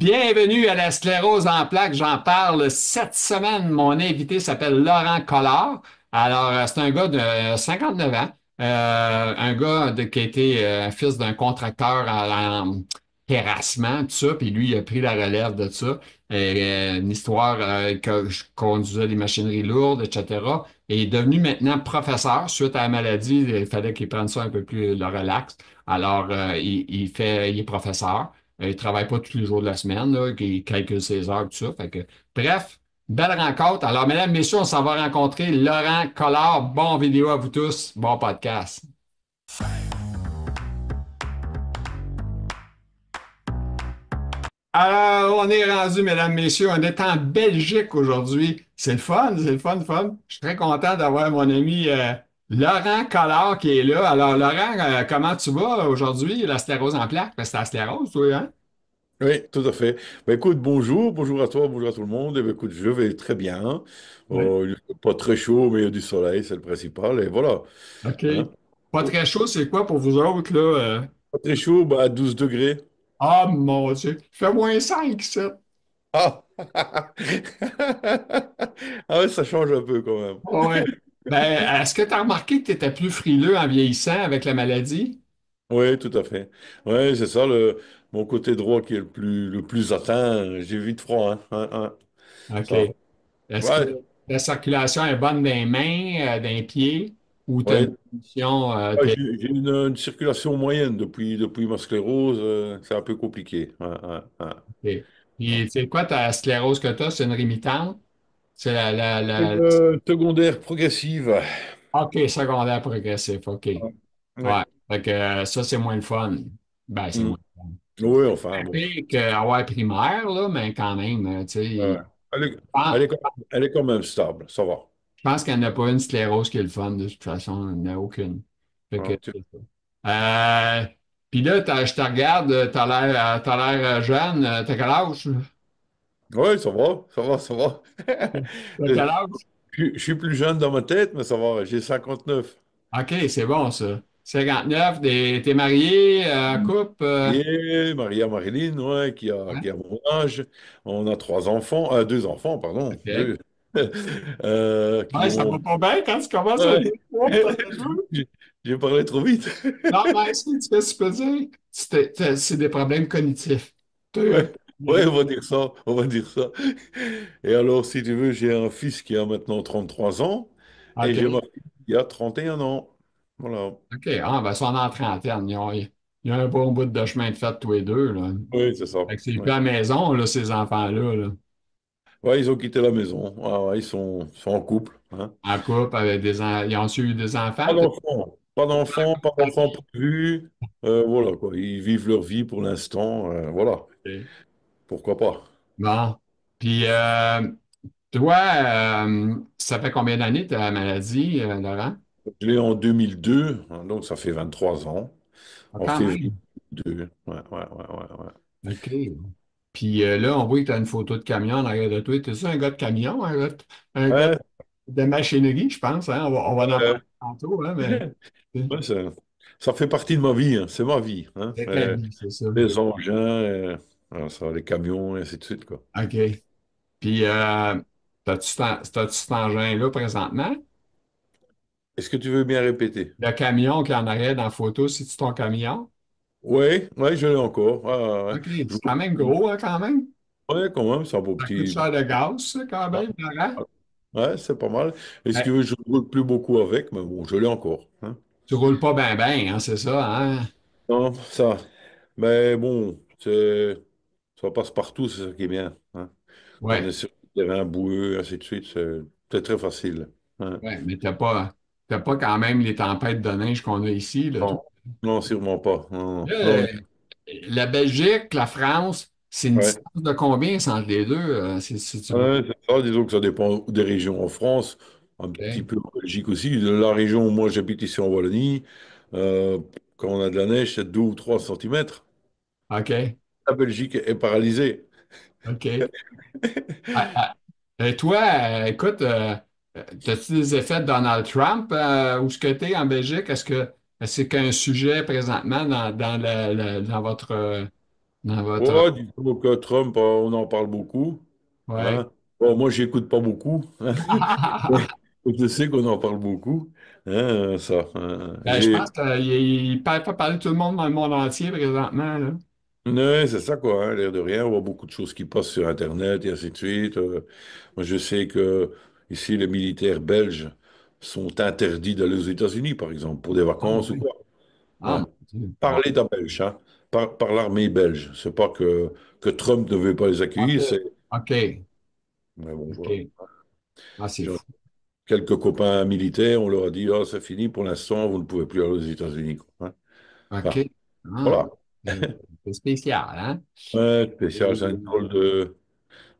Bienvenue à la sclérose en plaques. J'en parle cette semaine. Mon invité s'appelle Laurent Collard. Alors, c'est un gars de 59 ans, qui a été fils d'un contracteur en terrassement, tout ça, puis lui, il a pris la relève de ça. Une histoire que je conduisais des machineries lourdes, etc. Et il est devenu maintenant professeur. Suite à la maladie, il fallait qu'il prenne ça un peu plus le relax. Alors, il est professeur. Il travaille pas tous les jours de la semaine, là, il calcule ses heures, tout ça. Fait que, bref, belle rencontre. Alors, mesdames, messieurs, on s'en va rencontrer Laurent Collard. Bon vidéo à vous tous. Bon podcast. Alors, on est rendu, mesdames, messieurs, on est en Belgique aujourd'hui. C'est le fun, c'est le fun, le fun. Je suis très content d'avoir mon ami Laurent Collard qui est là. Alors, Laurent, comment tu vas aujourd'hui? La sclérose en plaques? Parce que c'est la sclérose, toi, hein? Oui, tout à fait. Bah, écoute, bonjour à toi, bonjour à tout le monde. Écoute, je vais très bien. Oui. Il fait pas très chaud, mais il y a du soleil, c'est le principal. Et voilà. OK. Hein. Pas très chaud, c'est quoi pour vous autres, là? Pas très chaud, bah, 12 degrés. Ah, mon Dieu. Il fait -5, ça. Ah! Ah ouais, ça change un peu quand même. Ouais. Ben, est-ce que tu as remarqué que tu étais plus frileux en vieillissant avec la maladie? Oui, tout à fait. Oui, c'est ça, mon côté droit qui est le plus atteint. J'ai vite froid, hein. OK. Ça. Est-ce que Ouais, la circulation est bonne dans les mains, dans les pieds, ou tu as une ouais. condition, Ouais, j'ai une circulation moyenne depuis ma sclérose. C'est un peu compliqué. OK. Puis, c'est quoi ta sclérose que tu as? C'est une rémitante? C'est Secondaire progressive. OK, secondaire progressif. OK. Ouais. Ouais. Fait que ça, c'est moins le fun. Ben, c'est Mm. moins le fun. Oui, enfin, Moins bon. pire qu'avoir primaire, là, mais quand même, tu Ouais. sais. Elle est, Ah, elle est quand même stable, ça va. je pense qu'il n'y en a pas une sclérose qui est le fun, de toute façon, il n'y en a aucune. Fait que, Hein, c'est ça. Euh, Puis là, je te regarde, t'as l'air jeune, t'as quel âge? Oui, ça va, ça va, ça va. T'as Je, quel âge? je suis plus jeune dans ma tête, mais ça va, j'ai 59. OK, c'est bon, ça. 59, t'es marié, couple, Et Maria Marilyn, ouais, qui a, hein? qui a mon âge. On a trois enfants, deux enfants, pardon, OK. deux, qui Ouais, ça va ont... pas bien quand tu commences à Ouais. dire trois, puis t'en as deux. J'ai j'ai parlé trop vite. Non, mais ce que tu peux dire, c'est des problèmes cognitifs. Ouais, ouais, on va dire ça, on va dire ça. Et alors, si tu veux, j'ai un fils qui a maintenant 33 ans et j'ai ma OK. fille qui a 31 ans. Voilà. OK. Ah, ben, ils sont en trentaine. Ils ont un bon bout de chemin de fait, tous les deux, là. Oui, c'est ça. Fait que c'est plus Ouais. à la maison, là, ces enfants-là, là. Ouais, ils ont quitté la maison. Ah, ouais, ils sont en couple. Hein. En couple, avec ils ont eu des Pas enfants? d'enfants, pas d'enfants, pas d'enfants prévus. Voilà, quoi. Ils vivent leur vie pour l'instant. Voilà. OK. Pourquoi pas? Bon. Puis, toi, ça fait combien d'années ta maladie, Laurent? Je l'ai en 2002, hein, donc ça fait 23 ans. Ah, En quand février même. 2002. Ouais, ouais, ouais, ouais, ouais. OK. Puis là, on voit que tu as une photo de camion en arrière de toi. T'es-tu un gars de camion, un gars Ouais, de machinerie, je pense, hein? On va en euh, parler tantôt, hein, mais ouais, ça fait partie de ma vie, hein. C'est ma vie. Hein. c'est la vie, c'est ça. Les engins, voilà, ça, les camions, et ainsi de suite, quoi. OK. Puis, t'as-tu cet engin-là présentement? Est-ce que tu veux bien répéter? Le camion qui est en arrière dans la photo, c'est-tu ton camion? Oui, ouais, je l'ai encore. Ouais, ouais, ouais. OK. C'est quand même gros, hein, quand même. Ouais, quand même, c'est un beau Ça coûte petit. cher de gaz, ça, quand Ouais, même, Laurent. ouais, c'est pas mal. Et si Ben, tu veux, je ne roule plus beaucoup avec, mais bon, je l'ai encore. Hein. tu roules pas bien, bien, hein, c'est ça, hein? Non, ça. Mais bon, ça passe partout, c'est ça qui est bien. Hein. Quand on Ouais, est sur le terrain boueux, ainsi de suite, c'est très facile. Hein. ouais, mais t'as pas quand même les tempêtes de neige qu'on a ici, là, toi. Non, non, sûrement pas. Non, Là, non, non. la Belgique, la France, c'est une Ouais. distance de combien c'est entre les deux? Si tu veux. Ouais, c'est ça, disons que ça dépend des régions en France, un petit OK. peu en Belgique aussi. De la région où moi j'habite ici en Wallonie, euh, quand on a de la neige, c'est 2 ou 3 centimètres. OK. La Belgique est paralysée. OK. Ah, ah. Et toi, écoute, as-tu des effets de Donald Trump où ce que tu es en Belgique? Est-ce que c'est qu'un sujet présentement dans votre dans votre... Ouais, disons que Trump, on en parle beaucoup. Ouais. Hein. Bon, moi, j'écoute pas beaucoup. Mais je sais qu'on en parle beaucoup. Hein, ça. Ben, je pense qu'il ne parle pas parler de tout le monde dans le monde entier présentement, là. Ouais, c'est ça, quoi. Hein, l'air de rien, on voit beaucoup de choses qui passent sur Internet et ainsi de suite. Moi, je sais que ici, les militaires belges sont interdits d'aller aux États-Unis, par exemple, pour des Ah vacances ou oui. quoi. Ah, Ouais. mon Dieu. Par Bon. l'État belge, hein. Par l'armée belge. C'est pas que Trump ne veut pas les OK. accueillir, c'est. OK. Mais bon, voilà. OK. Ah, c'est J'ai fou. quelques copains militaires, on leur a dit, ah, c'est fini pour l'instant, vous ne pouvez plus aller aux États-Unis, quoi. Hein. OK. Enfin, Ah, voilà. c'est spécial, hein? Ouais, spécial, c'est Et, une drôle de.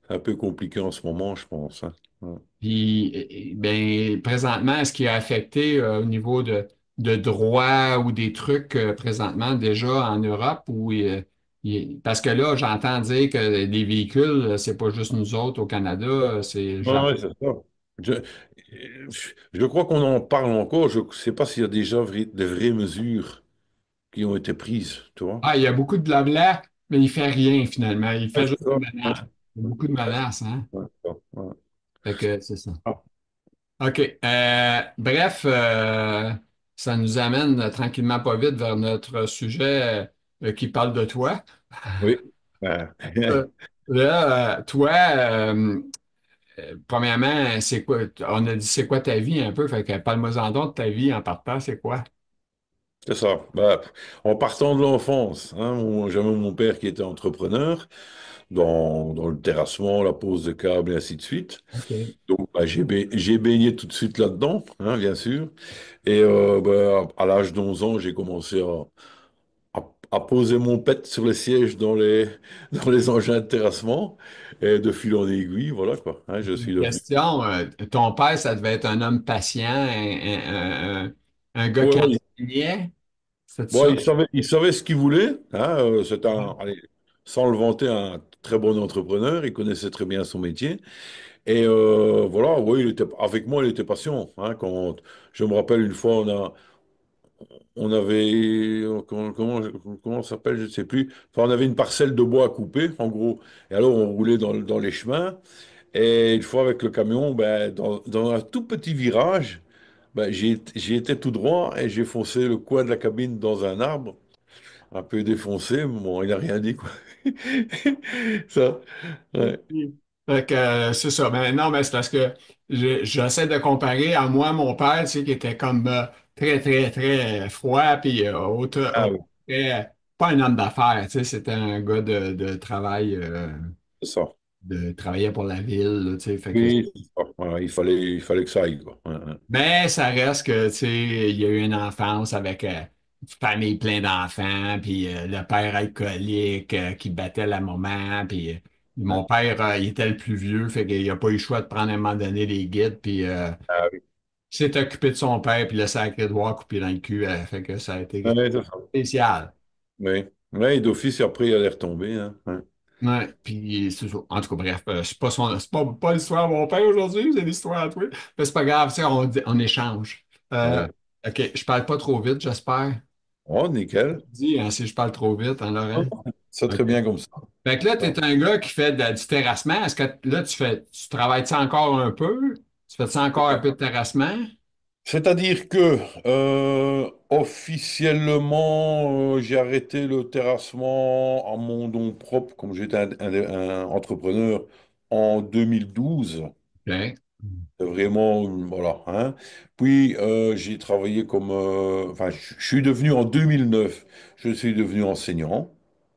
C'est un peu compliqué en ce moment, je pense. Hein. Ouais. puis, ben, présentement, est-ce qui a affecté au niveau de droit ou des trucs présentement déjà en Europe ou parce que là, j'entends dire que les véhicules, c'est pas juste nous autres au Canada, c'est le Ouais, Japon. ouais, c'est ça. Je, je crois qu'on en parle encore. Je ne sais pas s'il y a déjà de vraies mesures qui ont été prises, tu vois. Ah, il y a beaucoup de blabla, mais il fait rien finalement. Il Ouais, fait c'est juste ça. des Ouais, menaces. Il y a beaucoup de menaces, hein? ouais, ouais. Fait que c'est ça. Ah, OK. Bref, ça nous amène tranquillement pas vite vers notre sujet qui parle de toi. oui. Ouais. Euh, Là, toi, premièrement, c'est quoi? On a dit c'est quoi ta vie un peu? Fait que parle-moi-en donc de ta vie en partant, c'est quoi? C'est ça. Bah, en partant de l'enfance, hein, j'avais mon père qui était entrepreneur dans le terrassement, la pose de câbles et ainsi de suite. OK. Donc, bah, j'ai baigné tout de suite là-dedans, hein, bien sûr. Et bah, à l'âge d'11 ans, j'ai commencé à poser mon pet sur les sièges dans les engins de terrassement. Et de fil en aiguille, voilà quoi. Hein, je suis Une devenu. question, ton père, ça devait être un homme patient, un gars qui Ouais, enseignait, c'est bon, ça? il savait ce qu'il voulait. Hein, c'est allez, sans le vanter, un très bon entrepreneur. Il connaissait très bien son métier. Et voilà, oui, avec moi, il était patient. Hein, je me rappelle une fois, on avait, comment ça s'appelle, je ne sais plus. Enfin, on avait une parcelle de bois à couper, en gros. Et alors, on roulait dans les chemins. Et une fois avec le camion, ben, dans un tout petit virage, ben, j'ai été tout droit et j'ai foncé le coin de la cabine dans un arbre, un peu défoncé. Bon, il n'a rien dit, quoi. Ça, ouais. Fait que, c'est ça. Mais non, mais c'est parce que j'essaie de comparer à moi, mon père, tu sais, qui était comme très, très, très froid, puis Ah oui, pas un homme d'affaires, tu sais, c'était un gars de travail, c'est ça. de travailler pour la ville, là, tu sais, fait que Oui, c'est ça. Ouais, il fallait que ça aille, quoi. Ouais, ouais. mais ça reste que, tu sais, il y a eu une enfance avec une famille pleine d'enfants, puis le père alcoolique qui battait la maman, puis Ouais. mon père, il était le plus vieux, fait qu'il n'a pas eu le choix de prendre à un moment donné les guides, puis Ah oui. il s'est occupé de son père, puis le sacré doigt coupé dans le cul, fait que ça a été Ouais, c'est ça. spécial. Oui. Ouais, et d'office, après, il allait retomber. Hein. Ouais. Ouais, puis c'est ça. En tout cas, bref, c'est pas l'histoire de mon père aujourd'hui, c'est l'histoire à toi. Mais c'est pas grave, tu sais, on échange. Euh, Ouais. OK, je parle pas trop vite, j'espère. Oh, nickel. Dis hein, si je parle trop vite, hein, Laurent. C'est OK. très bien comme ça. Fait que là, tu Ouais. es un gars qui fait du terrassement. Est-ce que là, tu travailles ça encore un peu? Tu fais ça encore un peu de terrassement? C'est-à-dire que officiellement, j'ai arrêté le terrassement à mon nom propre, comme j'étais un entrepreneur en 2012. OK. C'est vraiment, voilà. Hein. Puis j'ai travaillé enfin, je suis devenu en 2009, je suis devenu enseignant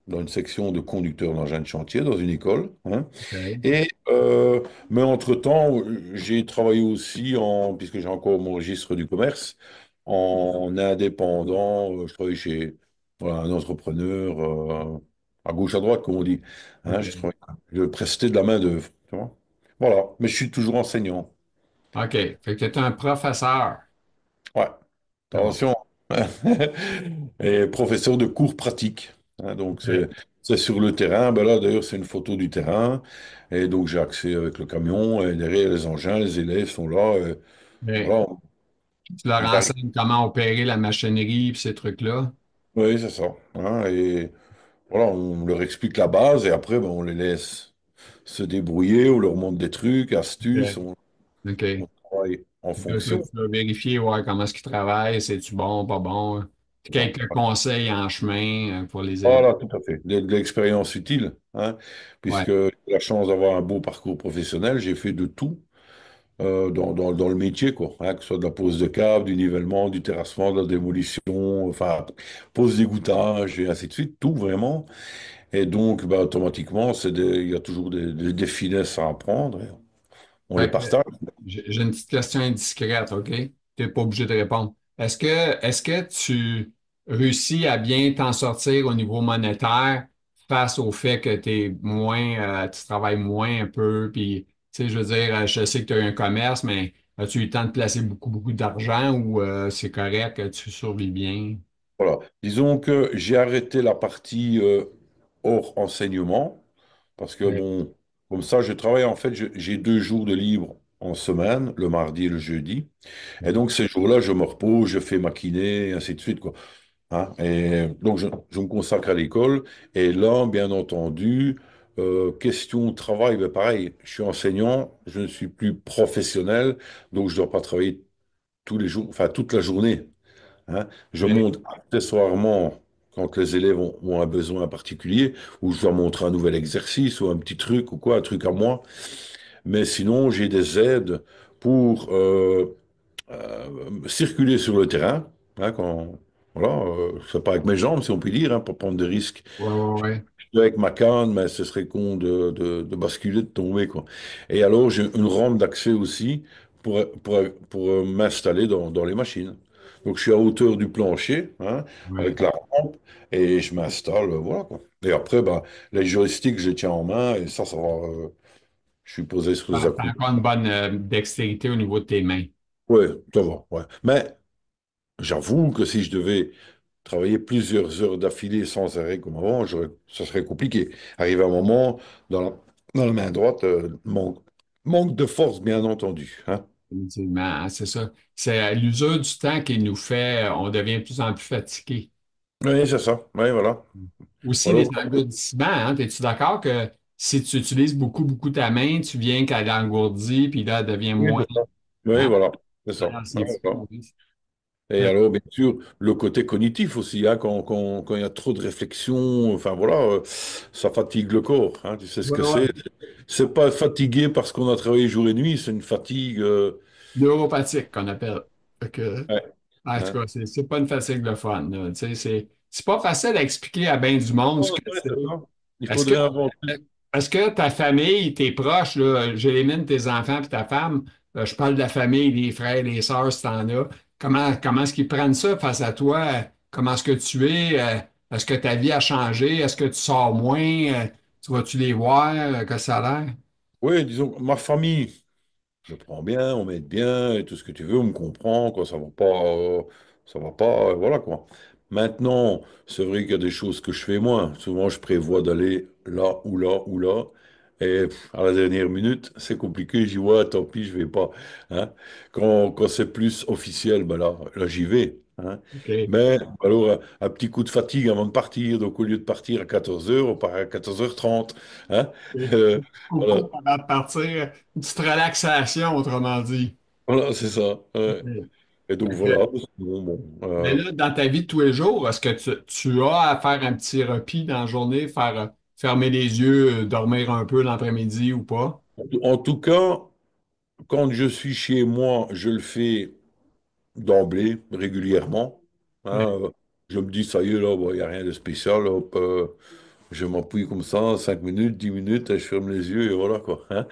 dans une section de conducteur d'engin de chantier dans une école. Hein. OK. Et, mais entre-temps, j'ai travaillé aussi puisque j'ai encore mon registre du commerce, en indépendant. Je travaillais chez voilà, un entrepreneur à gauche, à droite, comme on dit. Hein, OK. je prestais de la main-d'œuvre. Tu vois. Voilà, mais je suis toujours enseignant. OK. Fait que tu es un professeur. Ouais, C'est bon. attention. Et professeur de cours pratiques. Hein, donc, OK. c'est sur le terrain. Ben là, d'ailleurs, c'est une photo du terrain. Et donc, j'ai accès avec le camion. Et derrière, les engins, les élèves sont là. Et OK. voilà, Tu leur on enseignes comment opérer la machinerie et ces trucs-là. oui, c'est ça. Hein, et voilà, on leur explique la base et après, ben, on les laisse se débrouiller, on leur montre des trucs, astuces, OK. OK. on travaille en Là, fonction. tu vas vérifier ouais, comment est-ce qu'ils travaillent, c'est-tu bon, pas bon. Quelques conseils en chemin pour les aider. Voilà, tout à fait. De l'expérience utile, hein, Ouais. puisque j'ai la chance d'avoir un beau parcours professionnel, j'ai fait de tout dans le métier, quoi, hein, que ce soit de la pose de câble, du nivellement, du terrassement, de la démolition, enfin, pose d'égouttage et ainsi de suite, tout vraiment. Et donc, bah, automatiquement, il y a toujours des finesses à apprendre, et on les Fait que, partage. j'ai une petite question indiscrète, OK? Tu n'es pas obligé de répondre. Est-ce que tu réussis à bien t'en sortir au niveau monétaire face au fait que tu travailles moins un peu, puis, tu sais, je veux dire, je sais que tu as eu un commerce, mais as-tu eu le temps de placer beaucoup, beaucoup d'argent ou c'est correct que tu survis bien? Voilà. Disons que j'ai arrêté la partie hors enseignement parce que, Oui. bon, comme ça, je travaille en fait, j'ai 2 jours de libre en semaine, le mardi et le jeudi. Et donc, ces jours-là, je me repose, je fais ma kiné, et ainsi de suite, quoi. Hein. Et donc, je me consacre à l'école. Et là, bien entendu, question de travail, ben pareil, je suis enseignant, je ne suis plus professionnel, donc je ne dois pas travailler tous les jours, enfin toute la journée. Hein. Je Oui. montre accessoirement quand les élèves ont un besoin particulier, ou je dois montrer un nouvel exercice ou un petit truc ou quoi, un truc à moi. Mais sinon, j'ai des aides pour circuler sur le terrain. Hein, voilà, c'est pas avec mes jambes, si on peut dire, hein, pour prendre des risques. Ouais, ouais, ouais. Avec ma canne, mais ce serait con de basculer, de tomber, quoi. Et alors, j'ai une rampe d'accès aussi pour m'installer dans les machines. Donc, je suis à hauteur du plancher, hein, Ouais. avec la rampe, et je m'installe, voilà, quoi. Et après, bah, les joysticks, je les tiens en main, et ça va. Je suis posé sur les T'as accoudoirs. encore une bonne dextérité au niveau de tes mains. Ouais, ça va, ouais. Mais j'avoue que si je devais travailler plusieurs heures d'affilée sans arrêt comme avant, ça serait compliqué. Arrive un moment, dans la main droite, manque de force, bien entendu. Hein. Effectivement, hein, c'est ça. C'est l'usure du temps qui nous fait, on devient de plus en plus fatigué. Oui, c'est ça. Oui, voilà. Aussi, les Alors, engourdissements, hein, es-tu d'accord que si tu utilises beaucoup, beaucoup ta main, tu viens qu'elle engourdit, puis là, elle devient oui, moins. c'est ça. Oui, Hein? voilà. C'est ça. Ah, Ouais, c'est voilà. fou, oui. Et Fait que, alors, bien sûr, le côté cognitif aussi, hein, quand il y a trop de réflexion, enfin voilà, ça fatigue le corps. Hein, tu sais ce ouais, que c'est. ouais. C'est pas fatigué parce qu'on a travaillé jour et nuit, c'est une fatigue. Neuropathique qu'on appelle. Fait que, Ouais, en tout hein. cas, c'est pas une fatigue de fun, là. Tu sais, c'est pas facile à expliquer à bien du monde ce Oh, que ouais, c'est. c'est ça. Il Est-ce que, faudrait inventer. est-ce que ta famille, tes proches, là, j'élimine tes enfants puis ta femme, je parle de la famille, les frères, les sœurs, ce temps-là, comment est-ce qu'ils prennent ça face à toi? Comment est-ce que tu es? Est-ce que ta vie a changé? Est-ce que tu sors moins? Tu vas-tu les voir? Que ça a l'air? Oui, disons, que ma famille me prend bien, on m'aide bien, et tout ce que tu veux, on me comprend, quoi, ça va pas, voilà, quoi. Maintenant, c'est vrai qu'il y a des choses que je fais moins. Souvent, je prévois d'aller là ou là ou là, et à la dernière minute, c'est compliqué, j'y vois, tant pis, je vais pas. Hein. Quand c'est plus officiel, ben là, j'y vais. Hein. OK. Mais alors, un petit coup de fatigue avant de partir, donc au lieu de partir à 14 heures, on part à 14h30. Hein. Euh, voilà. Coucou avant de partir. Une petite relaxation, autrement dit. Voilà, c'est ça. Ouais. OK. Et donc Fait que, voilà. Sinon, bon, mais là, dans ta vie de tous les jours, est-ce que tu as à faire un petit repas dans la journée, faire fermer les yeux, dormir un peu l'après-midi ou pas? en tout cas, quand je suis chez moi, je le fais d'emblée, régulièrement. Hein, Oui. je me dis, ça y est, là, il n'y a rien de spécial. Hop, je m'appuie comme ça, 5 minutes, 10 minutes, et je ferme les yeux et voilà, quoi. Hein.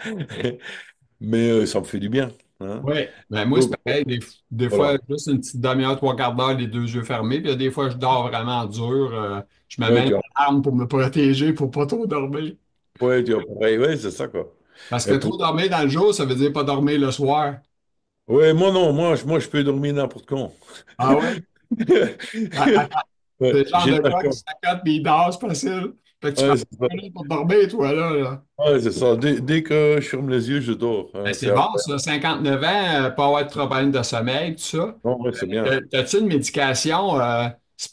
Mais ça me fait du bien. Hein. Oui. Ben, moi, c'est Donc, pareil. Des fois, voilà. juste une petite demi-heure, trois quarts d'heure, les deux yeux fermés. Puis il y a des fois, je dors vraiment dur. Je me Ouais, mets une alarme pour me protéger, pour pas trop dormir. tu as pareil, ouais, c'est ça, quoi. Parce que Et pour... trop dormir dans le jour, ça veut dire pas dormir le soir. Ouais, moi, non, moi, je peux dormir n'importe quand. Ah ouais? Ouais, C'est le genre j'ai de de la gars qui chance. s'accote des dents, c'est facile. Fait que tu Ouais, passes c'est ça. une minute pour dormir, toi, là. Ouais, c'est ça. Dès que je ferme les yeux, je dors. Ben, Hein, c'est c'est bon, après. ça. 59 ans, pas avoir de problème de sommeil, tout ça. Non, ouais, c'est bien. As-tu une médication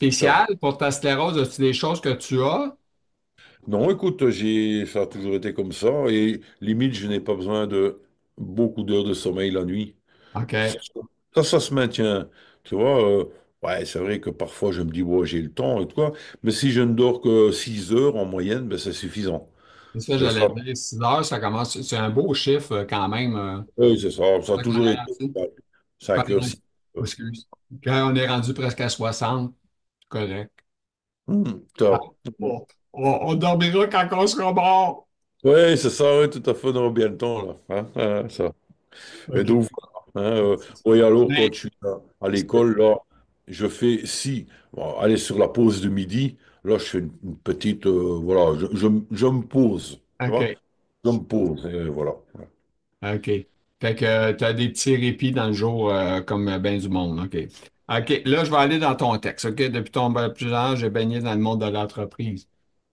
Ça. spéciale pour ta sclérose? As-tu des choses que tu as? Non, écoute, ça a toujours été comme ça et limite, je n'ai pas besoin de beaucoup d'heures de sommeil la nuit. Ça, OK. ça se maintient. Tu vois, ouais, c'est vrai que parfois je me dis, ouais, j'ai le temps et tout quoi, mais si je ne dors que 6 heures en moyenne, ben, c'est suffisant. C'est ça, C'est ça. j'allais dire. 6 heures, ça commence. C'est un beau chiffre quand même. Oui, c'est ça. Ça a Pas toujours été correct, 5 heures, 6 heures. excuse. Quand on est rendu presque à 60, c'est correct. Ah, Ça. on dormira quand on sera mort. Oui, c'est ça, oui, tout à fait, on aura bien le temps, là. Hein, ça. Et OK. donc, voilà, hein, oui, alors, quand Mais, je suis à l'école, là, je fais, si, bon, allez, sur la pause de midi, là, je fais une petite, voilà, je me pose, tu vois, OK. je me pose, et voilà. OK. Fait que tu as des petits répits dans le jour comme ben du monde. OK. OK. Là, je vais aller dans ton texte. OK. Depuis ton plus âge, j'ai baigné dans le monde de l'entreprise.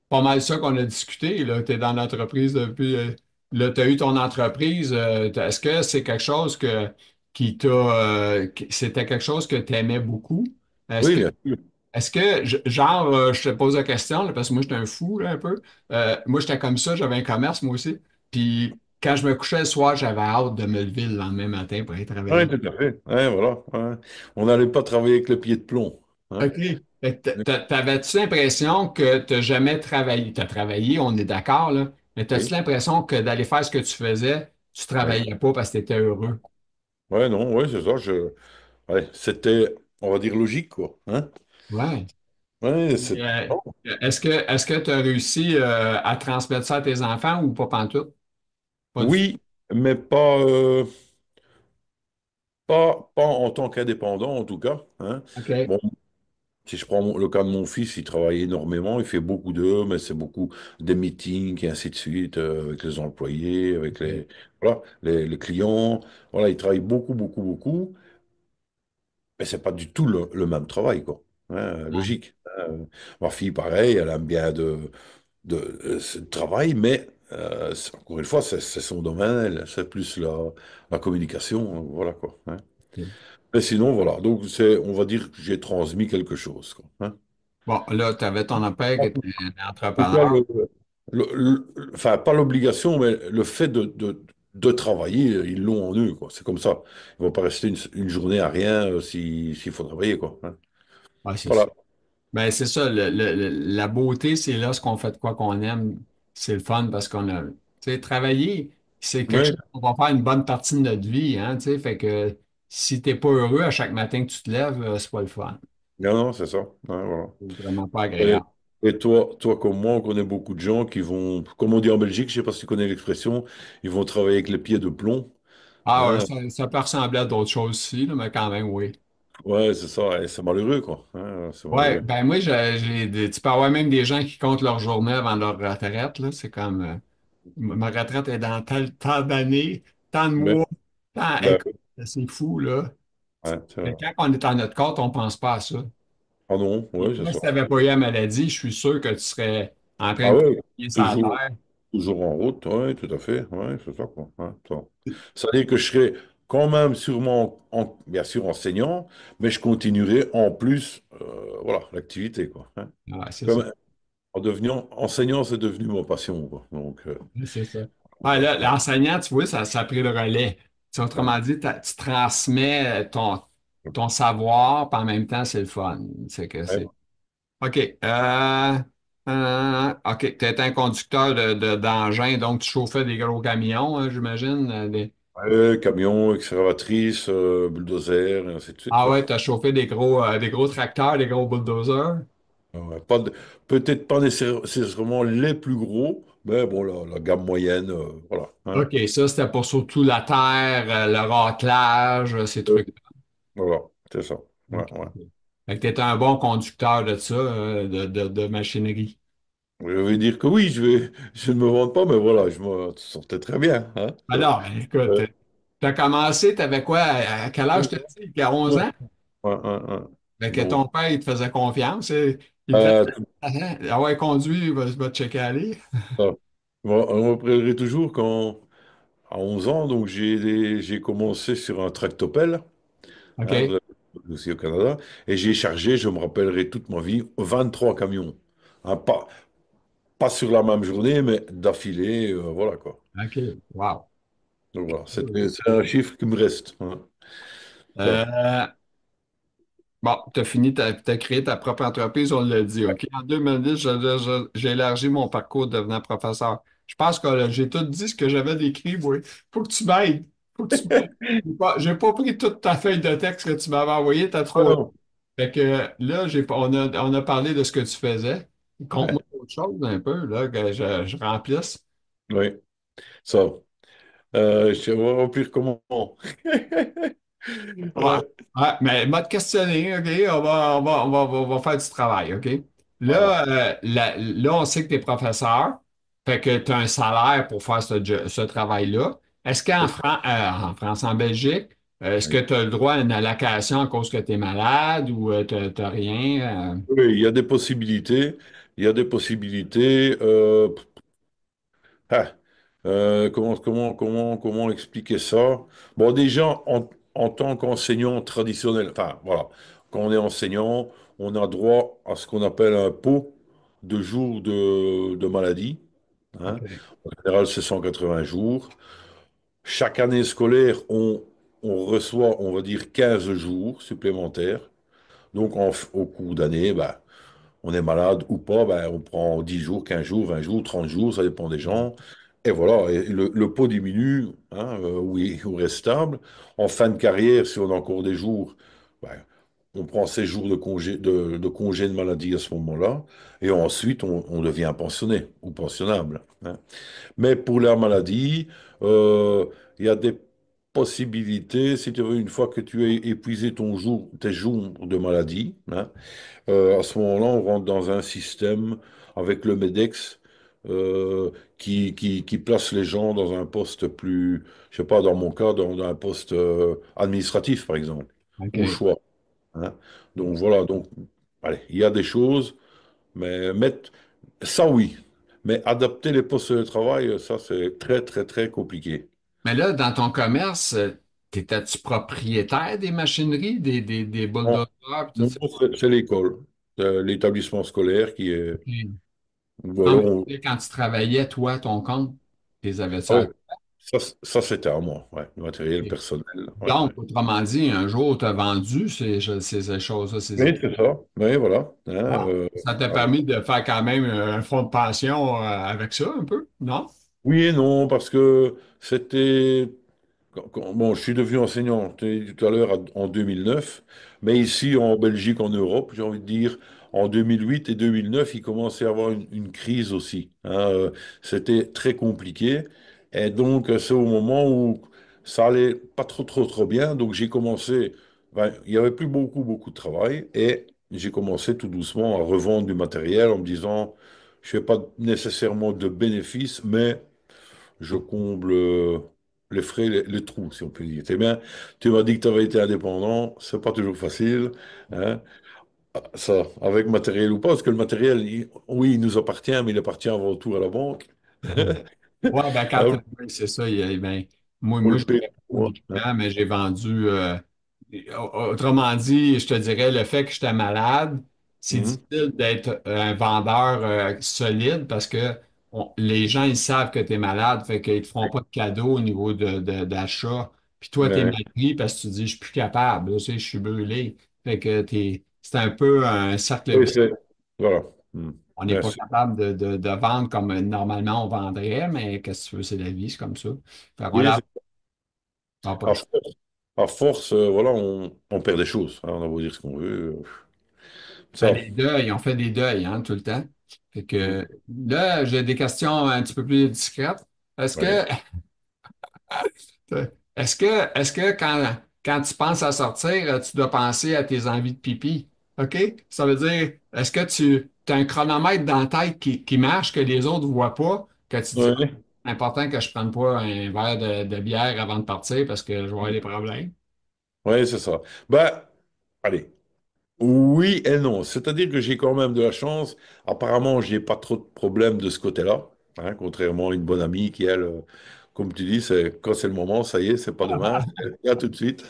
Pas mal ça qu'on a discuté. Là, tu es dans l'entreprise depuis. Là, tu as eu ton entreprise. Est-ce que c'est quelque chose qui t'a. C'était quelque chose que tu aimais beaucoup? Est-ce Oui, que bien sûr. genre, je te pose la question, là, parce que moi, j'étais un fou, là, un peu. Moi, j'étais comme ça, j'avais un commerce, moi aussi. Puis, quand je me couchais le soir, j'avais hâte de me lever le lendemain matin pour aller Oui, travailler. tout à fait. Ouais, voilà. Ouais. On n'allait pas travailler avec le pied de plomb. Hein. OK. Fait que t'avais-tu l'impression que tu n'as jamais travaillé? Tu as travaillé, on est d'accord, là. Mais t'as-tu Oui, l'impression que d'aller faire ce que tu faisais, tu oui. travaillais pas parce que tu étais heureux? Ouais, non, ouais, c'est ça. Ouais, c'était, on va dire, logique, quoi. Hein? Ouais. Ouais, Et, c'est. Oh, est-ce que tu as réussi à transmettre ça à tes enfants ou pas pantoute? Pas du tout. oui, mais pas en tant qu'indépendant, en tout cas. Hein. OK. Bon, si je prends le cas de mon fils, il travaille énormément, il fait beaucoup d'heures, mais c'est beaucoup des meetings et ainsi de suite, avec les employés, avec OK. voilà, les clients. Voilà, il travaille beaucoup, beaucoup, beaucoup, mais c'est pas du tout le même travail, quoi. Hein, Non. logique. Ma fille, pareil, elle aime bien ce travail, mais encore une fois, c'est son domaine, c'est plus la communication, hein, voilà, quoi. Hein. Mais sinon, voilà. Donc, on va dire que j'ai transmis quelque chose, quoi. Hein. Bon, là, tu avais ton père qui En était un tout cas, entrepreneur. enfin, pas l'obligation, mais le fait de travailler, ils l'ont en eux, quoi. C'est comme ça. Ils vont pas rester une journée à rien s'il faut travailler, quoi. Hein. Ouais, c'est Voilà. ça. Ben, c'est ça. La beauté, c'est là ce qu'on fait de quoi qu'on aime. C'est le fun parce qu'on a. Tu sais, travailler, c'est quelque Oui, chose qu'on va faire une bonne partie de notre vie, hein, tu sais. Fait que si t'es pas heureux à chaque matin que tu te lèves, c'est pas le fun. non, non, c'est ça. Ouais, voilà. C'est vraiment pas Et, agréable. et toi comme moi, on connaît beaucoup de gens qui vont, comme on dit en Belgique, je sais pas si tu connais l'expression, ils vont travailler avec les pieds de plomb. Ah ouais, Hein. ça peut ressembler à d'autres choses aussi, là, mais quand même, oui. Ouais, c'est ça. Et c'est malheureux, quoi. Hein, c'est Ouais, malheureux. ben moi, tu peux avoir même des gens qui comptent leur journée avant leur retraite, là. C'est comme ma retraite est dans tel temps d'années, tant de Mais, mois, tant. ben, Écoute, c'est fou, là. ouais, c'est Mais vrai. quand on est en notre compte, on pense pas à ça. Ah non, Et ouais, c'est toi, si ça. tu n'avais pas eu la maladie, je suis sûr que tu serais en train Ah de ouais, travailler sur la toujours, terre. toujours en route, ouais, tout à fait. Ouais, c'est ça, quoi. Hein, ça. Ça veut dire que je serai quand même sûrement, bien sûr, enseignant, mais je continuerai en plus, voilà, l'activité, quoi. Hein. Ouais, c'est ça. Comme, en devenant enseignant, c'est devenu ma passion, quoi. Donc, Ouais, c'est ça. Ouais, voilà. là, Hein. l'enseignant, tu vois, ça a pris le relais. Tu sais, Ouais. autrement dit, tu transmets ton savoir, puis en même temps, c'est le fun. C'est que Ouais. c'est. OK. OK. Tu étais un conducteur d'engin, donc tu chauffais des gros camions, hein, j'imagine. Ouais, camion, excavatrice, bulldozer, et ainsi de suite, Ah quoi. ouais, tu as chauffé des gros tracteurs, des gros bulldozers. Ouais, peut-être pas nécessairement les plus gros, mais bon, la gamme moyenne, voilà. Hein. OK, ça, c'était pour surtout la terre, le raclage, ces Euh, trucs. voilà, c'est ça. Ouais, OK, ouais. OK. Fait que tu étais un bon conducteur de ça, de machinerie. Je vais dire que oui, je ne me vante pas, mais voilà, je me sortais très bien. Hein. Alors, ben, écoute, Euh, tu as commencé, tu avais quoi, à quel âge ouais, tu as dit? À 11 ouais, ans? ouais. Fait que Donc, ton père, il te faisait confiance. Il te euh, laissait, ah ouais, conduit, il va te checker aller. ça. Bon, on me rappellerait toujours quand, à 11 ans, donc j'ai commencé sur un tractopelle, hein, OK. aussi au Canada, et j'ai chargé, je me rappellerai toute ma vie, 23 camions. Hein, pas sur la même journée, mais d'affilée, voilà quoi. OK. Wow. Donc voilà, c'est un chiffre qui me reste, hein. Ça. Euh, bon, tu as fini, t'as créé ta propre entreprise, on l'a dit, OK? En 2010, j'ai élargi mon parcours devenant professeur. Je pense que là, j'ai tout dit ce que j'avais décrit, oui. Faut que tu m'aides. Faut que tu m'aides. J'ai pas pris toute ta feuille de texte que tu m'avais envoyée, t'as Ah trop. non. Fait que là, on a parlé de ce que tu faisais. Conte-moi Ouais, autre chose un peu, là, que je remplisse. oui, ça. Je vais remplir comment? Ouais, Euh, ouais, mais mode questionner, OK? On va faire du travail, OK? voilà. Là, là, on sait que tu es professeur, fait que tu as un salaire pour faire ce travail-là. Est-ce qu'en Oui, En France, en Belgique, est-ce que oui. tu as le droit à une allocation à cause que tu es malade ou tu n'as rien? Oui, il y a des possibilités. Il y a des possibilités. Ah, comment expliquer ça? Bon, déjà, en tant qu'enseignant traditionnel, enfin, voilà, quand on est enseignant, on a droit à ce qu'on appelle un pot de jours de maladie, hein. OK. En général, c'est 180 jours. Chaque année scolaire, on reçoit, on va dire, 15 jours supplémentaires. Donc, au cours d'année, bah, on est malade ou pas, ben, on prend 10 jours, 15 jours, 20 jours, 30 jours, ça dépend des gens. Et voilà, et le pot diminue, hein, oui, ou reste stable. En fin de carrière, si on a encore des jours, ben, on prend ces jours de congé de maladie à ce moment-là. Et ensuite, on devient pensionné ou pensionnable, hein. Mais pour la maladie, euh, il y a des possibilités, si tu veux, une fois que tu as épuisé tes jours de maladie, hein, à ce moment-là, on rentre dans un système avec le MEDEX qui place les gens dans un poste plus, je sais pas, dans mon cas, dans un poste administratif, par exemple, au OK. choix, hein. Donc voilà, donc, allez, il y a des choses, mais mettre, ça oui, mais adapter les postes de travail, ça c'est très, très, très compliqué. Mais là, dans ton commerce, t'étais-tu propriétaire des machineries, des Non, bulldozers, puis tout non, ça? c'est l'école, l'établissement scolaire qui est, OK. voilà, Non, mais tu sais, quand tu travaillais, toi, ton compte, les avais-tu ah à ouais. Ça, c'était à moi, ouais. Le matériel acheter? personnel, ouais, Donc, ouais. autrement dit, un jour, tu as vendu ces choses-là, ces Oui, équipements. c'est ça. Oui, voilà, hein, Ça t'a allez. permis de faire quand même un fonds de pension avec ça, un peu, non? Oui et non, parce que c'était bon, je suis devenu enseignant, tu as dit tout à l'heure, en 2009, mais ici en Belgique, en Europe, j'ai envie de dire, en 2008 et 2009, il commençait à y avoir une crise aussi, hein. C'était très compliqué. Et donc, c'est au moment où ça allait pas trop, trop, trop bien. Donc, j'ai commencé, ben, il y avait plus beaucoup, beaucoup de travail. Et j'ai commencé tout doucement à revendre du matériel en me disant, je fais pas nécessairement de bénéfices, mais je comble les frais, les trous, si on peut dire. C'est bien, tu m'as dit que tu avais été indépendant, c'est pas toujours facile, hein, ça, avec matériel ou pas, parce que le matériel, oui, il nous appartient, mais il appartient avant tout à la banque. Ouais, ben Ah, oui, c'est ça. Ben, moi, on moi le j'ai paye, beaucoup moi, hein. d'équipements, mais j'ai vendu. Autrement dit, je te dirais, le fait que j'étais malade, c'est Mhm. difficile d'être un vendeur solide parce que les gens, ils savent que tu es malade, fait qu'ils te feront pas de cadeaux au niveau d'achat. Puis toi, tu es Ouais. mal pris parce que tu dis, je suis plus capable, là, tu sais, je suis brûlé. Fait que c'est un peu un cercle Oui, vicieux. c'est, voilà. Mhm. On n'est pas Merci. capable de vendre comme normalement on vendrait, mais qu'est-ce que tu veux, c'est la vie, c'est comme ça. Fait qu'on Oui, n'a pas le à choix. force, à force, voilà, on perd des choses, hein, on a beau dire ce qu'on veut. Ben, Ça. les deuils, on fait des deuils, hein, tout le temps. Fait que là, j'ai des questions un petit peu plus discrètes. Est-ce Oui. que, est-ce que quand tu penses à sortir, tu dois penser à tes envies de pipi? OK? Ça veut dire, est-ce que tu as un chronomètre dans la tête qui marche, que les autres ne voient pas, que tu dis, ah, Oui, c'est important que je ne prenne pas un verre de bière avant de partir parce que je vais avoir des problèmes? ouais, c'est ça. Ben, allez. Oui et non. C'est-à-dire que j'ai quand même de la chance. Apparemment, j'ai pas trop de problèmes de ce côté-là, hein, contrairement à une bonne amie qui, elle, comme tu dis, c'est quand c'est le moment, ça y est, c'est pas demain, c'est là tout de suite.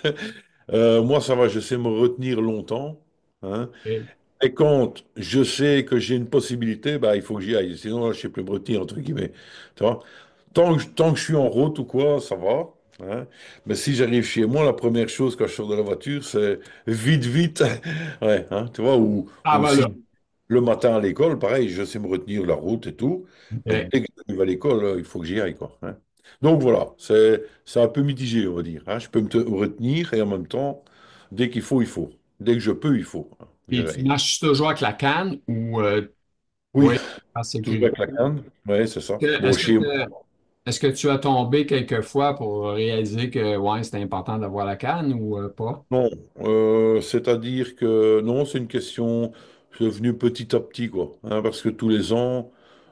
Moi, ça va, je sais me retenir longtemps, hein. OK. Et quand je sais que j'ai une possibilité, bah, il faut que j'y aille. Sinon, là, je ne sais plus me retenir, entre guillemets. Tu vois? Tant que je suis en route ou quoi, ça va. Hein. Mais si j'arrive chez moi, la première chose quand je sors de la voiture, c'est vite, vite. Ouais, hein, tu vois, Ah, ou voilà. si le matin à l'école, pareil, je sais me retenir la route et tout. Mais OK. dès que j'arrive à l'école, il faut que j'y aille, quoi. Hein. Donc voilà, c'est un peu mitigé, on va dire. Hein. Je peux retenir et en même temps, dès qu'il faut, il faut. Dès que je peux, il faut. Hein. Puis tu marches toujours avec la canne ou Oui, oui, en toujours sécurité? avec la canne. Oui, c'est ça. Bon, Est-ce que, chez moi, est-ce que tu as tombé quelquefois pour réaliser que ouais, c'est important d'avoir la canne ou pas? non. C'est-à-dire que non, c'est une question, c'est venu petit à petit, quoi. Hein, parce que tous les ans,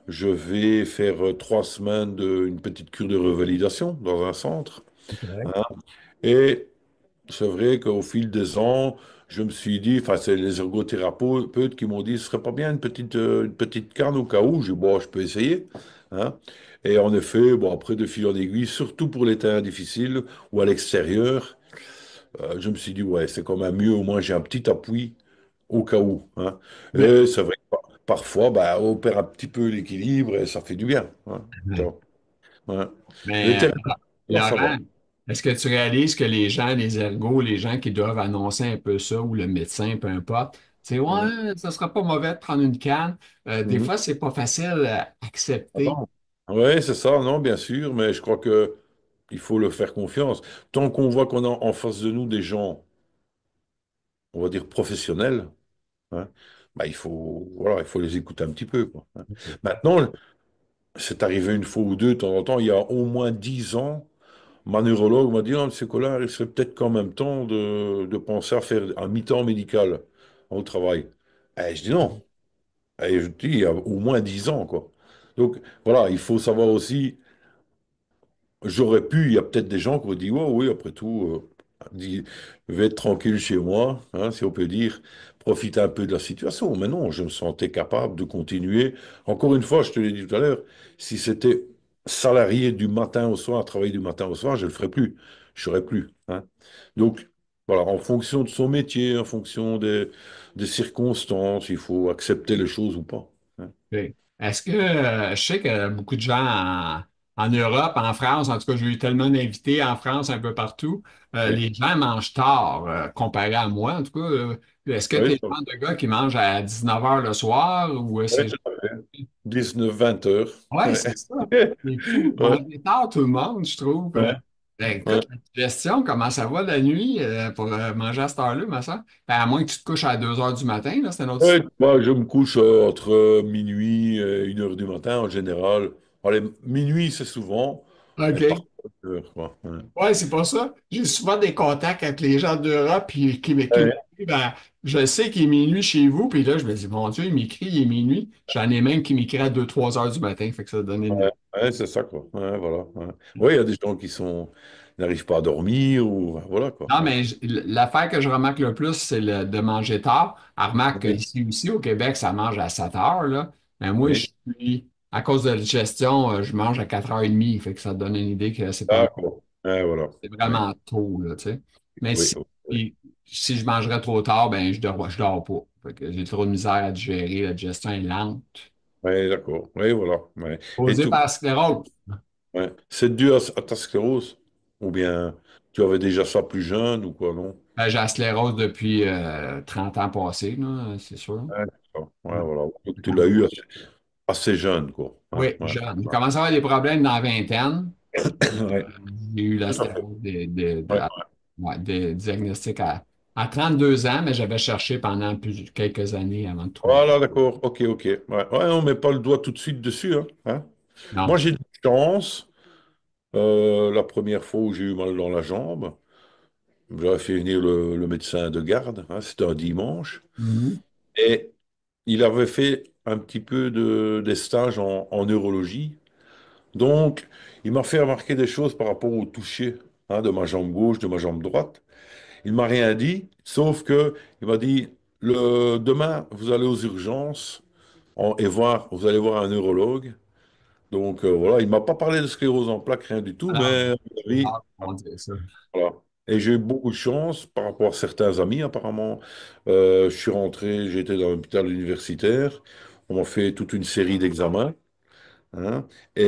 je vais faire 3 semaines d'une petite cure de revalidation dans un centre. OK. Hein. Et c'est vrai qu'au fil des ans, je me suis dit, enfin, c'est les ergothérapeutes qui m'ont dit, ce serait pas bien une petite canne au cas où. J'ai dit, bon, je peux essayer. Hein. Et en effet, bon, après, de fil en aiguille, surtout pour les terrains difficiles ou à l'extérieur, je me suis dit, ouais, c'est quand même mieux, au moins j'ai un petit appui au cas où. Hein. Mais, Et c'est vrai que parfois, bah, on perd un petit peu l'équilibre et ça fait du bien. Hein. Tu vois. Ouais. Les mais terrains, là, ça va. Laurent, est-ce que tu réalises que les gens, les ergots, les gens qui doivent annoncer un peu ça, ou le médecin, peu importe, c'est Mhm. ouais, ça sera pas mauvais de prendre une canne. Des Mhm. fois, c'est pas facile à accepter. Attends. Ouais, c'est ça, non, bien sûr, mais je crois que il faut leur faire confiance. Tant qu'on voit qu'on a en face de nous des gens, on va dire professionnels, hein, bah, voilà, il faut les écouter un petit peu, quoi. Hein. Maintenant, c'est arrivé une fois ou deux, de temps en temps, il y a au moins 10 ans, ma neurologue m'a dit, ah, monsieur Collard, il serait peut-être quand même temps de penser à faire un mi-temps médical au travail. Et je dis non. Et je dis, il y a au moins 10 ans, quoi. Donc, voilà, il faut savoir aussi. J'aurais pu, il y a peut-être des gens qui ont dit, ouais, oui, après tout, je vais être tranquille chez moi, hein, si on peut dire, profiter un peu de la situation. Mais non, je me sentais capable de continuer. Encore une fois, je te l'ai dit tout à l'heure, si c'était salarié du matin au soir, travailler du matin au soir, je ne le ferais plus. Je ne serais plus. Hein. Donc, voilà, en fonction de son métier, en fonction des circonstances, il faut accepter les choses ou pas. Hein. OK. Est-ce que je sais que beaucoup de gens en Europe, en France, en tout cas, j'ai eu tellement d'invités en France, un peu partout, Oui, les gens mangent tard comparé à moi. En tout cas, est-ce que tu oui, es le genre de gars qui mange à 19 heures le soir ou oui, c'est. tout à fait. 19-20 heures. Ouais, Ouais. c'est ça. C'est fou. Ouais, Manger tard, tout le monde, je trouve. ouais, Ben, ouais. écoute, la digestion, comment ça va la nuit pour manger à cette heure-là, ma soeur? Ben, à moins que tu te couches à 2 heures du matin, là, c'est une autre Ouais, histoire. moi, je me couche entre minuit et 1 heure du matin en général. Allez, minuit, c'est souvent, mais OK. parfois 1 heure, quoi. Ouais. Ouais, c'est pas ça. J'ai souvent des contacts avec les gens d'Europe qui Ouais, m'écrivent, ben, je sais qu'il est minuit chez vous, puis là, je me dis, mon Dieu, il m'écrit, il est minuit. J'en ai même qui m'écrit à 2 3 heures du matin, fait que ça donne une idée. ouais, ouais, c'est ça, quoi. Ouais, voilà. Ouais. Ouais, il y a des gens n'arrivent pas à dormir ou voilà, quoi. Non, Ouais. mais l'affaire que je remarque le plus, c'est de manger tard. Elle remarque Oui, qu'ici aussi, au Québec, ça mange à 7 heures, là. Mais moi, oui. à cause de la digestion, je mange à 4h30, fait que ça te donne une idée que c'est pas D'accord. Ouais, voilà. c'est Oui, vraiment tôt, là, tu sais. Mais oui, si, oui. si je mangerais trop tard, ben je dors pas. Fait que j'ai trop de misère à digérer, la digestion est lente. Ouais, d'accord. Oui, voilà. Ouais. Et Causé tout, par la sclérose. ouais. C'est dû à ta sclérose? Ou bien tu avais déjà ça plus jeune ou quoi, non? Ben, j'ai la sclérose depuis 30 ans passés, là, c'est sûr. Ouais, d'accord. Ouais, Ouais. voilà. Donc, tu l'as eu assez jeune, quoi. Hein, Oui, ouais. jeune. J'ai commencé à avoir des problèmes dans la vingtaine. Puis, Ouais, j'ai eu la tout à fait. sclérose Ouais. ouais, des diagnostics à 32 ans, mais j'avais cherché pendant quelques années avant de trouver. Voilà, d'accord. Ok, ok. Ouais, ouais, on met pas le doigt tout de suite dessus. Hein, hein. Moi, Non. j'ai eu de la chance. La première fois où j'ai eu mal dans la jambe, j'avais fait venir le médecin de garde. Hein, c'était un dimanche. Mhm. Et il avait fait un petit peu des stages en neurologie. Donc, il m'a fait remarquer des choses par rapport au toucher, hein, de ma jambe gauche, de ma jambe droite. Il m'a rien dit, sauf que il m'a dit, demain, vous allez aux urgences et vous allez voir un neurologue. Donc voilà, il m'a pas parlé de sclérose en plaques, rien du tout, Alors, mais j'ai oui, hâte qu'on dise ça. voilà. Et j'ai eu beaucoup de chance par rapport à certains amis, apparemment. Je suis rentré, j'étais dans l'hôpital universitaire. On m'a fait toute une série d'examens, hein. Et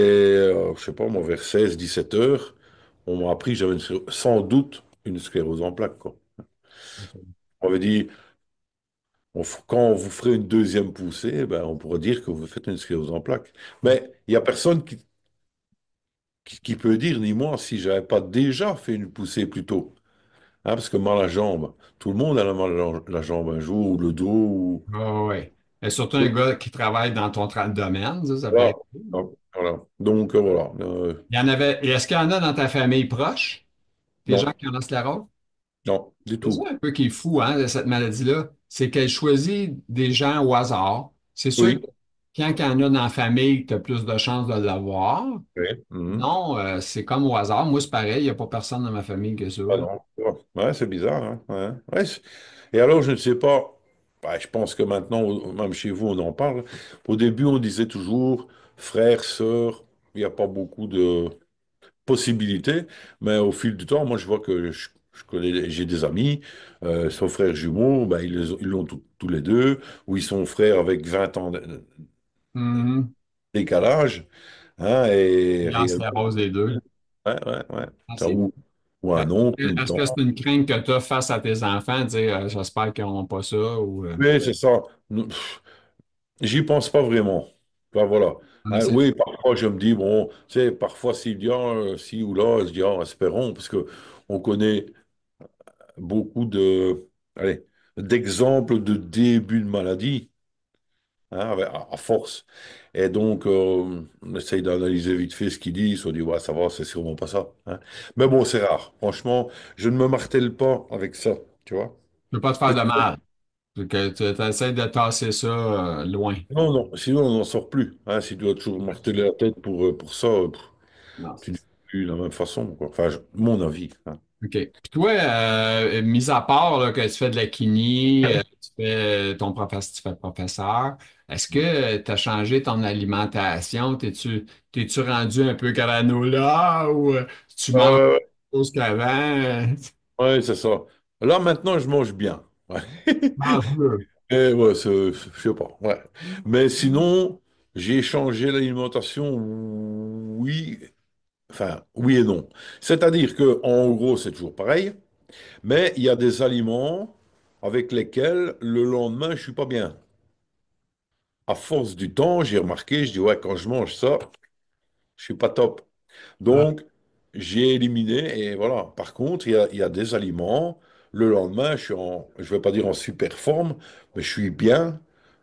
je sais pas, moi, vers 16, 17 heures, on m'a appris que j'avais sans doute une sclérose en plaques, quoi. On m'avait dit, quand vous ferez une deuxième poussée, eh ben, on pourra dire que vous faites une sclérose en plaques. Mais il n'y a personne qui peut dire, ni moi, si j'avais pas déjà fait une poussée plus tôt. Hein, parce que mal à la jambe, tout le monde a mal à la jambe un jour, ou le dos, ou... Ouais. Et surtout un gars qui travaille dans ton domaine, ça peut Voilà. être. Donc, voilà. Il y en avait. Est-ce qu'il y en a dans ta famille proche, des gens Non, qui ont la sclérose? non, du C'est ça tout. un peu qui est fou, hein, de cette maladie-là. C'est qu'elle choisit des gens au hasard. C'est sûr que Oui. quand il y en a dans la famille, tu as plus de chances de l'avoir. Oui. Mhm. Non, c'est comme au hasard. Moi, c'est pareil, il n'y a pas personne dans ma famille que ça, Ah là. non. Ouais, c'est bizarre, hein. Ouais. Ouais, et alors, je ne sais pas, bah, je pense que maintenant, même chez vous, on en parle. Au début, on disait toujours frère, sœur, il n'y a pas beaucoup de possibilités, mais au fil du temps, moi, je vois que je connais, j'ai des amis, son frère jumeaux, bah, ils l'ont tous les deux, ou ils sont frères avec 20 ans de Mhm. décalage, hein, et Il en se réellement, la rose les deux. ouais, ouais, ouais. Ah, Ça, c'est ou un oncle, une Est-ce que tante. c'est une crainte que tu as face à tes enfants, de dire j'espère qu'ils n'auront pas ça ou Mais c'est ça. J'y pense pas vraiment. Ben voilà. ah, Hein, c'est oui, parfois je me dis, bon, tu sais, parfois s'il dit, ah, ci ou là, je dis, ah, espérons, parce que on connaît beaucoup allez, d'exemples de début de maladie, hein, à force. Et donc, on essaye d'analyser vite fait ce qu'ils disent, on dit, ouais, ça va, c'est sûrement pas ça, hein. Mais bon, c'est rare. Franchement, je ne me martèle pas avec ça, tu vois. je veux pas te faire de mal. Que tu essaies de tasser ça loin. Non, non, sinon on n'en sort plus, hein. Si tu dois toujours marteler la tête pour ça, Non, tu c'est ne ça. fais plus la même façon, quoi. Enfin, mon avis, hein. OK. Puis toi, mis à part là, que tu fais de la kiné, tu fais tu fais professeur, est-ce que tu as changé ton alimentation? T'es-tu rendu un peu granola ou tu manges Euh, plus qu'avant? ouais, c'est ça. Là, maintenant, je mange bien. Ouais. Mange-le. Et ouais, je sais pas. Ouais. Mais sinon, j'ai changé l'alimentation, oui. Enfin, oui et non. C'est-à-dire que, en gros, c'est toujours pareil, mais il y a des aliments avec lesquels le lendemain, je suis pas bien. À force du temps, j'ai remarqué, je dis, ouais, quand je mange ça, je suis pas top. Ah, Donc, j'ai éliminé et voilà. Par contre, il y a des aliments. Le lendemain, je vais pas dire en super forme, mais je suis bien.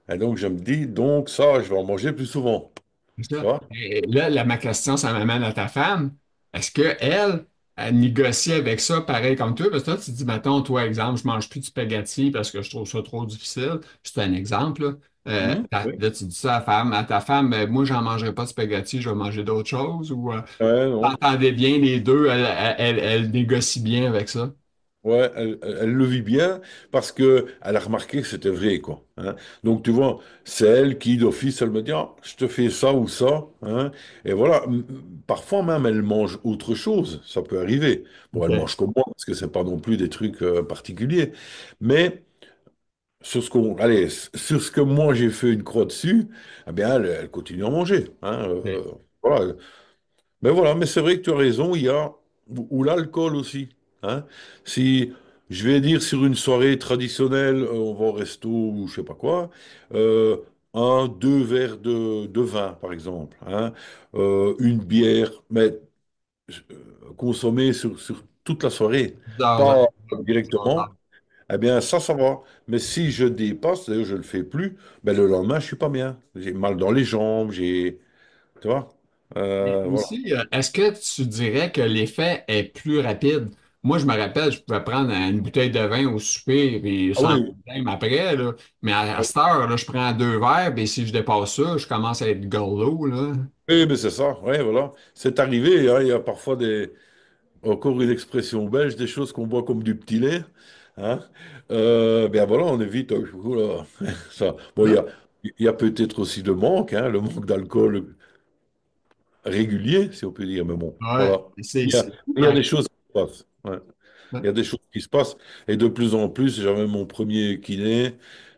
Et donc, je me dis, donc ça, je vais en manger plus souvent. c'est Tu ça. vois? Et là, ma question, ça m'amène à ta femme. Est-ce qu'elle, elle négocie avec ça pareil comme toi? Parce que toi, tu dis, mettons, toi, exemple, je mange plus de spaghetti parce que je trouve ça trop difficile. C'est un exemple, là. Oui. Là, tu dis ça à ta femme, ben, moi, j'en mangerai pas de spaghetti, je vais manger d'autres choses. Ou Ouais, non. t'entendais bien les deux, elle négocie bien avec ça. Ouais, elle le vit bien parce que elle a remarqué que c'était vrai, quoi, hein. Donc, tu vois, c'est elle qui, d'office, elle me dit, ah, je te fais ça ou ça, hein. Et voilà. Parfois même, elle mange autre chose. Ça peut arriver. Bon, elle OK. mange comme moi parce que c'est pas non plus des trucs particuliers. Mais allez, sur ce que moi j'ai fait une croix dessus, eh bien, elle continue à manger, hein. OK. Voilà. Mais voilà, mais c'est vrai que tu as raison, il y a, ou l'alcool aussi, hein. Si, je vais dire, sur une soirée traditionnelle, on va au resto ou je sais pas quoi, euh, un, deux verres de vin, par exemple, hein, une bière, mais consommée sur toute la soirée, 10 heures, pas 3 directement, heures. eh bien, ça va. Mais si je dépasse, d'ailleurs, je le fais plus, ben, le lendemain, je suis pas bien. J'ai mal dans les jambes, tu vois, Et voilà. aussi, est-ce que tu dirais que l'effet est plus rapide? Moi, je me rappelle, je pouvais prendre une bouteille de vin au souper et Ah sans oui. problème après, là. Mais à cette heure, là, je prends 2 verres, et si je dépasse ça, je commence à être gorlot, là. Oui, mais c'est ça, ouais, voilà. C'est arrivé, hein, il y a parfois encore une expression belge, des choses qu'on boit comme du petit lait, hein. Ben voilà, on évite, oula, ça. Bon, Hein? il y a peut-être aussi le manque, hein, le manque d'alcool régulier, si on peut dire, mais bon, Ouais, voilà. Il y a, c'est fou il y a pareil. des choses qui se passent. Ouais. il y a des choses qui se passent. Et de plus en plus, j'avais mon premier kiné,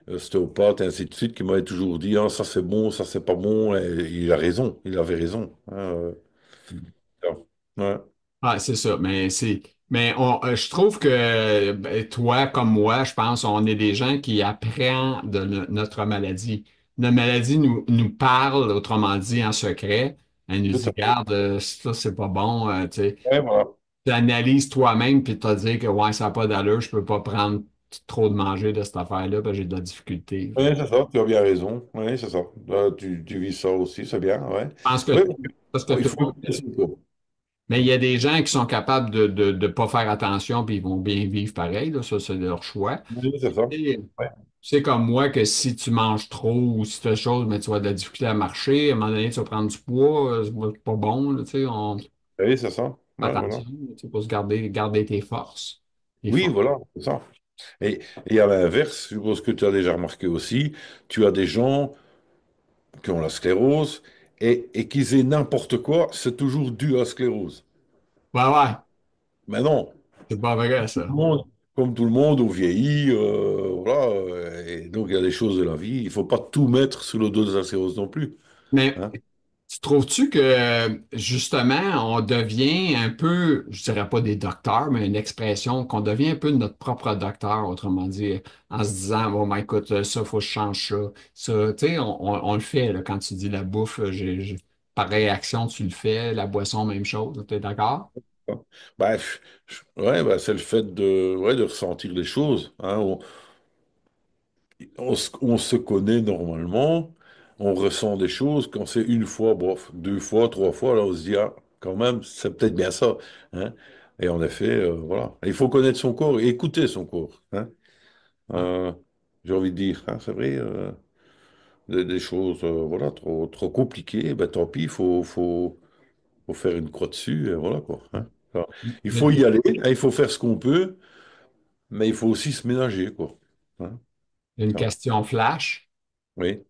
ostéopathe, et ainsi de suite, qui m'avait toujours dit, ah, ça c'est bon, ça c'est pas bon. Et il a raison, il avait raison. Hein, ouais, Ah, c'est ça, je trouve que ben, toi comme moi, je pense, on est des gens qui apprennent de notre maladie. Notre maladie nous parle, autrement dit, en secret. Elle nous tout dit, à fait. regarde, ça, c'est pas bon. Tu sais, Ouais, voilà. tu analyses toi-même puis tu te dis que ouais, ça n'a pas d'allure, je peux pas prendre trop de manger de cette affaire-là, parce que j'ai de la difficulté. Oui, c'est ça, tu as bien raison. Oui, c'est ça. Tu vis ça aussi, c'est bien, ouais. Je pense Oui, que parce que il tout faut le monde. écouter son corps. Mais il y a des gens qui sont capables de pas faire attention puis ils vont bien vivre pareil, là, ça, c'est leur choix. Oui, c'est ça. Et Ouais. c'est comme moi que si tu manges trop ou si tu fais chose, mais tu vas de la difficulté à marcher, à un moment donné, tu vas prendre du poids, c'est pas bon, là, tu sais, on fait Oui, c'est ça. Ouais, voilà. attention, tu sais, pour se garder tes forces. Les Oui, forces. voilà, c'est ça. Et à l'inverse, je suppose que tu as déjà remarqué aussi, tu as des gens qui ont la sclérose et qu'ils aient n'importe quoi, c'est toujours dû à la sclérose. Ouais, ouais, Mais non, c'est pas vrai, tout le ça. monde, comme tout le monde, on vieillit, voilà, et donc il y a des choses de la vie, il ne faut pas tout mettre sous le dos de la sclérose non plus. Mais Hein. tu trouves-tu que justement, on devient un peu, je dirais pas des docteurs, mais une expression qu'on devient un peu notre propre docteur, autrement dit, en se disant, bon, ben écoute, ça, faut que je change ça. Ça, tu sais, on le fait, là, quand tu dis la bouffe, par réaction, tu le fais, la boisson, même chose, tu es d'accord? Bref, ouais, bah, c'est le fait ouais, de ressentir les choses. Hein. On se connaît normalement, on ressent des choses. Quand c'est une fois, bof, deux fois, trois fois, là, on se dit, ah, quand même, c'est peut-être bien ça. Hein. Et en effet, voilà. Il faut connaître son corps et écouter son corps. Hein. Ouais. Euh, j'ai envie de dire, hein, c'est vrai, des choses voilà, trop compliquées, ben, tant pis, faut faire une croix dessus, et voilà quoi. Hein. Alors, il Mais faut y aller, hein, il faut faire ce qu'on peut, mais il faut aussi se ménager, quoi. Hein. une Ah, question flash, oui,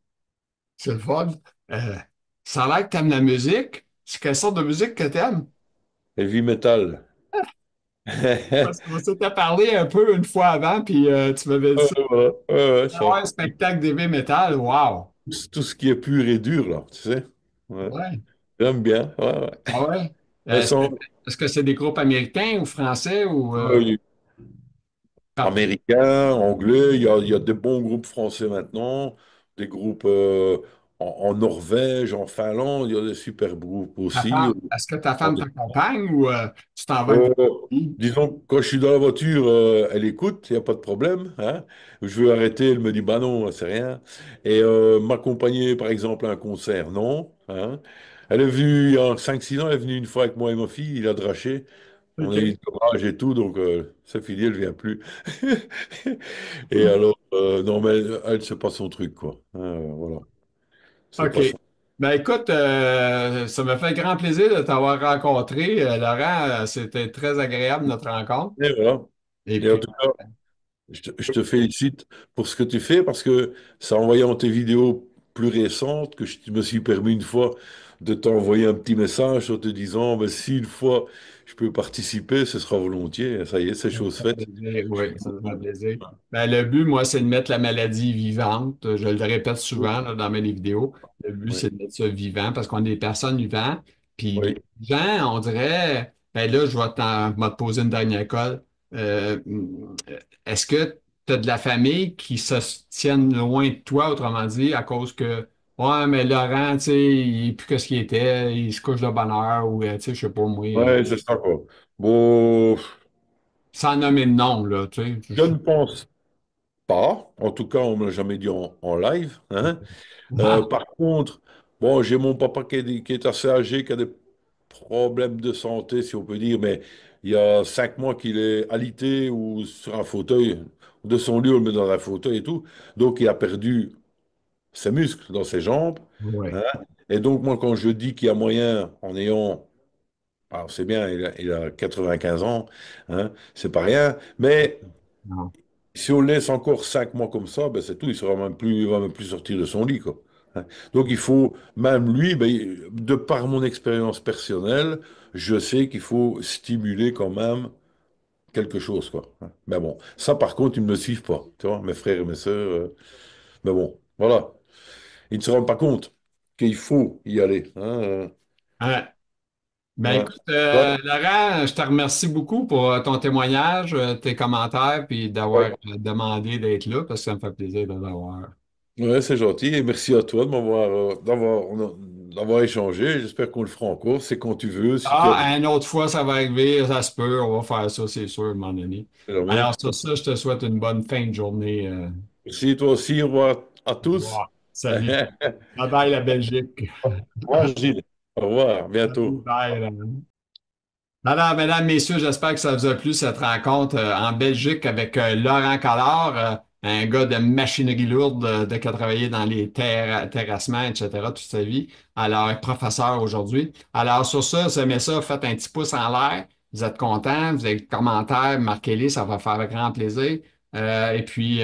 c'est le fun. Euh, Ça a l'air que t'aimes la musique. C'est quelle sorte de musique que t'aimes? heavy metal. Parce qu'on s'était parlé un peu une fois avant, puis tu m'avais dit ça. Voilà. Ouais, ouais, Ah ça. ouais, un spectacle d'heavy metal, wow! Tout ce qui est pur et dur, là, tu sais. Ouais. Ouais. J'aime bien. Ouais, ouais. Ah ouais? Mais Est-ce que c'est des groupes américains ou français ou euh, partout? américain, anglais, il y a des bons groupes français maintenant, des groupes en Norvège, en Finlande, il y a des super groupes aussi. Est-ce que ta femme t'accompagne ou tu t'en vas avec Euh, tes amis? disons, quand je suis dans la voiture, elle écoute, il n'y a pas de problème. Hein. Je veux arrêter, elle me dit, bah non, c'est rien. Et m'accompagner, par exemple, à un concert, non. Hein. Elle est venue, il y a 5 6 ans, elle est venue une fois avec moi et ma fille, il a draché. On a eu OK. une orage et tout, donc sa fille, elle ne vient plus. Et alors, non, mais elle, c'est pas son truc, quoi. Hein, voilà. C'est OK. pas son. Ben écoute, ça me fait grand plaisir de t'avoir rencontré, Laurent. C'était très agréable notre rencontre. Et voilà. Et Et en puis, tout cas, je te félicite pour ce que tu fais parce que c'est en voyant tes vidéos plus récentes que je me suis permis une fois de t'envoyer un petit message en te disant, ben, si une fois je peux participer, ce sera volontiers. Ça y est, c'est ça me chose fait faite. plaisir, oui, ça me fait plaisir. Ben, le but, moi, c'est de mettre la maladie vivante. Je le répète souvent là, dans mes vidéos. Le but, Oui, c'est de mettre ça vivant parce qu'on est des personnes vivantes. Puis les oui. gens, on dirait, ben là, je vais te poser une dernière colle. Euh, Est-ce que tu as de la famille qui se tiennent loin de toi, autrement dit, à cause que, ouais, mais Laurent, tu sais, il n'est plus que ce qu'il était, il se couche de bonne heure ou, tu sais, je sais pas, moi, Ouais, c'est ça, quoi. Bon, sans nommer de nom, là, tu je sais. ne pense pas. En tout cas, on ne me l'a jamais dit en live. Hein. Ah, Par contre, bon, j'ai mon papa qui est assez âgé, qui a des problème de santé, si on peut dire, mais il y a 5 mois qu'il est alité ou sur un fauteuil. De son lit, on le met dans un fauteuil et tout. Donc, il a perdu ses muscles dans ses jambes. ouais. Hein. Et donc, moi, quand je dis qu'il y a moyen, en ayant, alors c'est bien, il a 95 ans, hein, c'est pas rien, mais Non. si on le laisse encore 5 mois comme ça, ben c'est tout, il va même plus sortir de son lit, quoi. Hein. Donc il faut, même lui, ben, de par mon expérience personnelle, je sais qu'il faut stimuler quand même quelque chose, quoi. Mais bon, ça, par contre, ils ne me suivent pas, tu vois, mes frères et mes sœurs. Mais bon, voilà. Ils ne se rendent pas compte qu'il faut y aller. Ouais. Ben Voilà. écoute, Toi, Laurent, je te remercie beaucoup pour ton témoignage, tes commentaires, puis d'avoir ouais, demandé d'être là, parce que ça me fait plaisir de l'avoir. ouais, c'est gentil. Et merci à toi de d'avoir échangé. J'espère qu'on le fera encore. C'est quand tu veux, si tu as besoin. Ah, une autre fois, ça va arriver, ça se peut, on va faire ça, c'est sûr, à un moment donné. Alors, Jamais. sur ça, je te souhaite une bonne fin de journée. Merci, toi aussi. Au revoir à Au tous. revoir. Salut. Bye bye, la Belgique. Au revoir, Gilles. Au revoir. À Salut, bientôt. bye. Alors, mesdames, messieurs, j'espère que ça vous a plu cette rencontre en Belgique avec Laurent Collard, un gars de machinerie lourde qui a travaillé dans les terrassements, etc., toute sa vie. Alors, professeur aujourd'hui. Alors, sur ça, si vous aimez ça, faites un petit pouce en l'air. Vous êtes content, vous avez des commentaires, marquez-les, ça va faire grand plaisir. Et puis,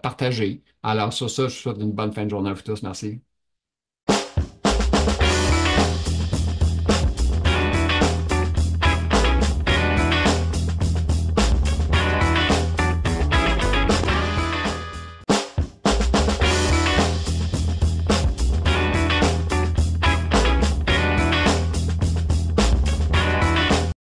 partagez. Alors, sur ça, je vous souhaite une bonne fin de journée à vous tous. Merci.